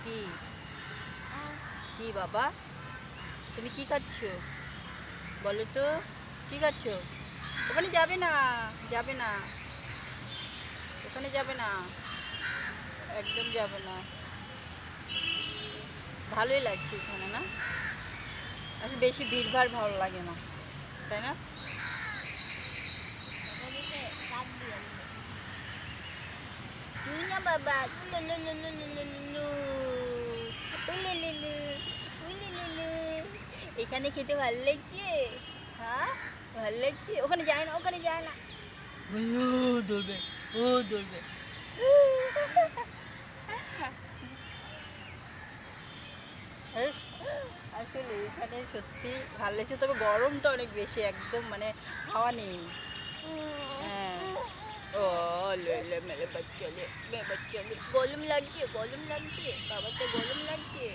কি কি বাবা, তুমি কি খাচ্ছ বলো তো? কি খাচ্ছ? ওখানে যাবে না, যাবে না, ওখানে যাবে না, একদম যাবে না। ভালোই লাগছে এখানে না? আসলে বেশি ভিড়ভাড় ভালো লাগে না, তাই না? তুই না বাবা, এখানে খেতে ভালো লাগছে। হ্যাঁ, ভালো লাগছে। ওখানে যায় না, ওখানে যায় না। ও দৌড়বে, ও দৌড়বে। আসলে এখানে সত্যি ভালো লাগছে, তবে গরমটা অনেক বেশি, একদম মানে হাওয়া নেই। হ্যাঁ, ও লে মেরে বাচ্চা লে, মেরে বাচ্চা লে, গরম লাগছে, গরম লাগছে, বাবাতে গরম লাগছে।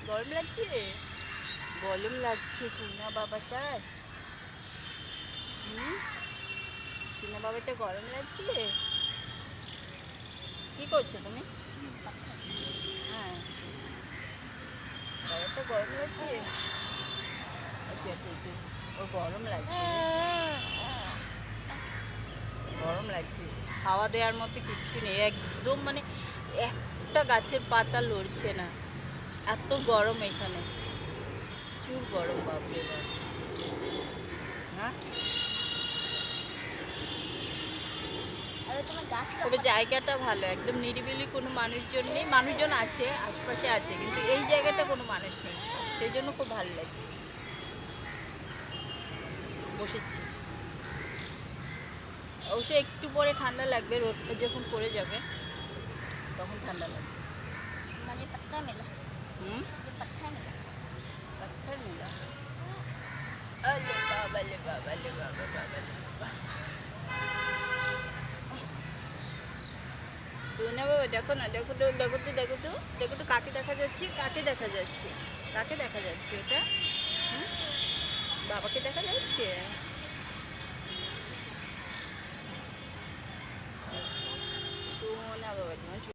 গরম লাগছে, গরম লাগছে সোনা বাবাটার। সোনা বাবাটা গরম লাগছে। কি করছো তুমি? হ্যাঁ, বাবাটা গরম লাগছে। আচ্ছা আচ্ছা আচ্ছা, ওর গরম লাগছে, গরম লাগছে। হাওয়া দেওয়ার মতো কিচ্ছু নেই, একদম মানে একটা গাছের পাতা লড়ছে না, এত গরম এখানে, প্রচুর গরম, বাপরে বাপ। না, তবে জায়গাটা ভালো, একদম নিরিবিলি, কোনো মানুষজন নেই, মানুষজন আছে আশপাশে আছে, কিন্তু এই জায়গাটা কোনো মানুষ নেই, সেই জন্য খুব ভালো লাগছে। বসেছি, অবশ্য একটু পরে ঠান্ডা লাগবে, রোদটা যখন পড়ে যাবে তখন ঠান্ডা লাগবে। মানে पत्ता मिला, হুম, ये पत्ता मिला। পাথর মিলা। আলে বাবা লে বাবা লে বাবা, বাবা লে বাবা। সোনা বাবা দেখো না, দেখো তো, দেখো তো, দেখো তো, দেখো তো, কাকে দেখা যাচ্ছে, কাকে দেখা যাচ্ছে, কাকে দেখা যাচ্ছে ওটা? হুম? বাবাকে দেখা যাচ্ছে। সোনা বাবা তোমার